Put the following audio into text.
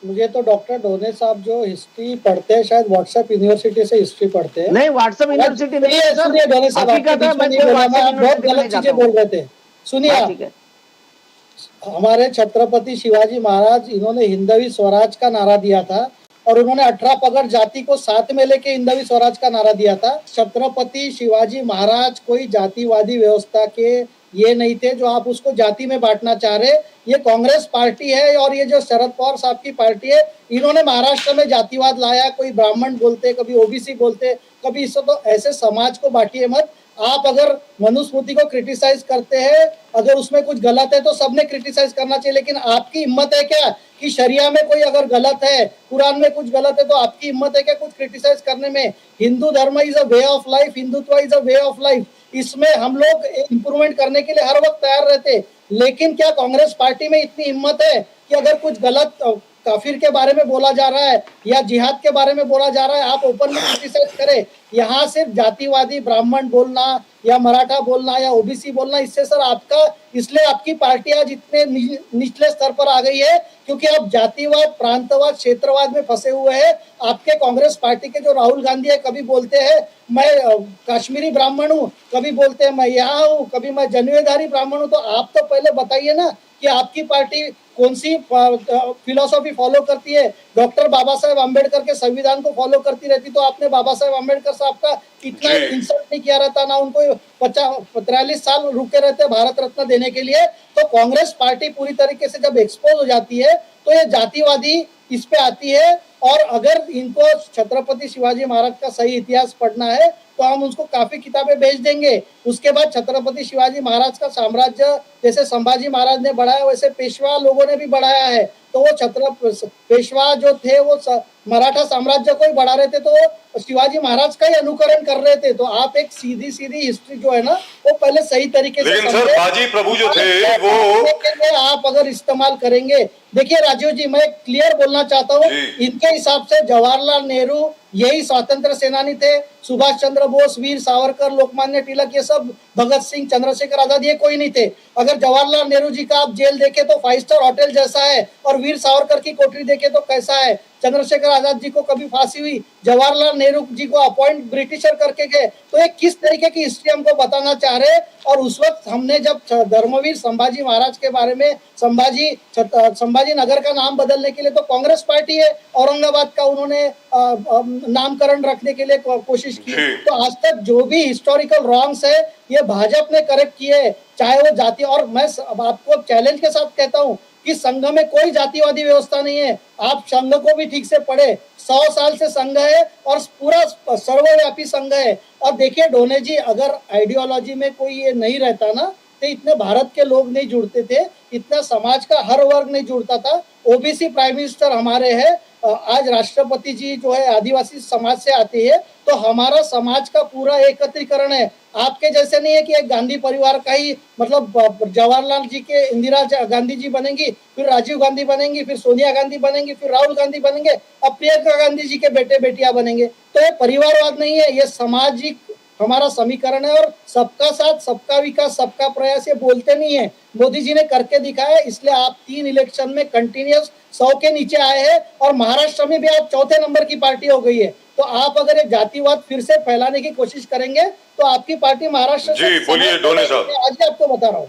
मुझे तो डॉक्टर डोने साहब जो हिस्ट्री पढ़ते हैं, शायद व्हाट्सएप यूनिवर्सिटी से हिस्ट्री पढ़ते हैं। नहीं, व्हाट्सएप यूनिवर्सिटी नहीं है सर। सुनिए डोने साहब, आपके हकीकत है, बीच में मैं नहीं कोई बोला, मैं व्हाट्सएप आप बहुत यूनिवर्सिटी में गलत नहीं जाता चीजें हूँ। बोल रहे थे। सुनिए हाँ, आप, ठीक है। हमारे छत्रपति शिवाजी महाराज, इन्होंने हिंदवी स्वराज का नारा दिया था और उन्होंने 18 पगड़ जाति को साथ में लेके हिंदवी स्वराज का नारा दिया था। छत्रपति शिवाजी महाराज कोई जातिवादी व्यवस्था के ये नहीं थे जो आप उसको जाति में बांटना चाह रहे। ये कांग्रेस पार्टी है और ये जो शरद पवार साहब की पार्टी है, इन्होंने महाराष्ट्र में जातिवाद लाया। कोई ब्राह्मण बोलते, कभी ओबीसी बोलते, कभी इसको, तो ऐसे समाज को बांटिए मत। आप अगर मनुस्मृति को क्रिटिसाइज करते हैं, अगर उसमें कुछ गलत है तो सबने क्रिटिसाइज करना चाहिए, लेकिन आपकी हिम्मत है क्या कि शरिया में कोई अगर गलत है, कुरान में कुछ गलत है, तो आपकी हिम्मत है क्या कुछ क्रिटिसाइज करने में? हिंदू धर्म is a way of life, Hindutva is a way of life. इसमें हम लोग इंप्रूवमेंट करने के लिए हर वक्त तैयार रहते, लेकिन क्या कांग्रेस पार्टी में इतनी हिम्मत है कि अगर कुछ गलत काफिर के बारे में बोला जा रहा है या जिहाद के बारे में बोला जा रहा है, आप ओपनली क्रिटिसाइज करें? यहाँ सिर्फ जातिवादी ब्राह्मण बोलना या मराठा बोलना या ओबीसी बोलना, इससे सर आपका, इसलिए आपकी पार्टी आज इतने निचले स्तर पर आ गई है क्योंकि आप जातिवाद, प्रांतवाद, क्षेत्रवाद में फंसे हुए हैं। आपके कांग्रेस पार्टी के जो राहुल गांधी है, कभी बोलते हैं मैं कश्मीरी ब्राह्मण हूँ, कभी बोलते हैं मैं यहाँ हूँ, कभी मैं जन्मेधारी ब्राह्मण हूँ। तो आप तो पहले बताइए ना कि आपकी पार्टी कौन सी फिलोसॉफी फॉलो करती है? डॉक्टर बाबा साहेब अम्बेडकर के संविधान को फॉलो करती रहती तो आपने बाबा साहेब अम्बेडकर साहब का इतना इंसल्ट नहीं किया रहता ना, उनको 43 साल रुके रहते भारत रत्न देने के लिए। तो कांग्रेस पार्टी पूरी तरीके से जब एक्सपोज हो जाती है तो ये जातिवादी इस पे आती है। और अगर इनको छत्रपति शिवाजी महाराज का सही इतिहास पढ़ना है तो हम उसको काफी किताबें भेज देंगे। उसके बाद छत्रपति शिवाजी महाराज का साम्राज्य जैसे संभाजी महाराज ने बढ़ाया, वैसे पेशवा लोगों ने भी बढ़ाया है। तो वो पेशवा जो थे वो मराठा साम्राज्य को ही बढ़ा रहे थे, तो वो शिवाजी महाराज का ही अनुकरण कर रहे थे। तो आप एक सीधी सीधी हिस्ट्री जो है ना, वो पहले सही तरीके से लेकिन सर बाजी प्रभु जो थे वो आप अगर इस्तेमाल करेंगे। देखिए राजीव जी, मैं क्लियर बोलना चाहता हूँ, इनके हिसाब से जवाहरलाल नेहरू यही स्वतंत्र सेनानी थे। सुभाष चंद्र बोस, वीर सावरकर, लोकमान्य तिलक, ये सब, भगत सिंह, चंद्रशेखर आजाद, ये कोई नहीं थे। अगर जवाहरलाल नेहरू जी का आप जेल देखे तो 5 स्टार होटल जैसा है, और वीर सावरकर की कोठरी देखे तो कैसा है। चंद्रशेखर आजाद जी को कभी फांसी हुई, जवाहरलाल नेहरू जी को अपॉइंट ब्रिटिशर करके गए। तो ये किस तरीके की हिस्ट्री हमको बताना चाह रहे हैं? और उस वक्त हमने जब धर्मवीर संभाजी महाराज के बारे में, संभाजी नगर का नाम बदलने के लिए तो कांग्रेस पार्टी है, औरंगाबाद का उन्होंने नामकरण रखने के लिए कोशिश की। तो आज तक जो भी हिस्टोरिकल रॉन्ग्स है ये भाजपा ने करेक्ट किए, चाहे वो जाति। और मैं आपको चैलेंज के साथ कहता हूँ कि संघ में कोई जातिवादी व्यवस्था नहीं है। आप संघ को भी ठीक से पढ़े, 100 साल से संघ है और पूरा सर्वव्यापी संघ है। और देखिए डोने जी, अगर आइडियोलॉजी में कोई ये नहीं रहता ना, तो इतने भारत के लोग नहीं जुड़ते थे, इतना समाज का हर वर्ग नहीं जुड़ता था। ओबीसी प्राइम मिनिस्टर हमारे हैं, आज राष्ट्रपति जी जो है आदिवासी समाज से आते हैं, तो हमारा समाज का पूरा एकत्रीकरण है। आपके जैसे नहीं है कि एक गांधी परिवार का ही, मतलब जवाहरलाल जी के इंदिरा गांधी जी बनेंगी, फिर राजीव गांधी बनेंगी, फिर सोनिया गांधी बनेंगी, फिर राहुल गांधी बनेंगे, अब प्रियंका गांधी जी के बेटे बेटियां बनेंगे। तो ये परिवारवाद नहीं है, ये सामाजिक हमारा समीकरण है। और सबका साथ, सबका विकास, सबका प्रयास ये बोलते नहीं है, मोदी जी ने करके दिखाया। इसलिए आप 3 इलेक्शन में कंटिन्यूस 100 के नीचे आए हैं और महाराष्ट्र में भी आप 4थे नंबर की पार्टी हो गई है। तो आप अगर ये जातिवाद फिर से फैलाने की कोशिश करेंगे तो आपकी पार्टी महाराष्ट्र जी बोलिए डोने साहब। आज आपको बता रहा हूँ।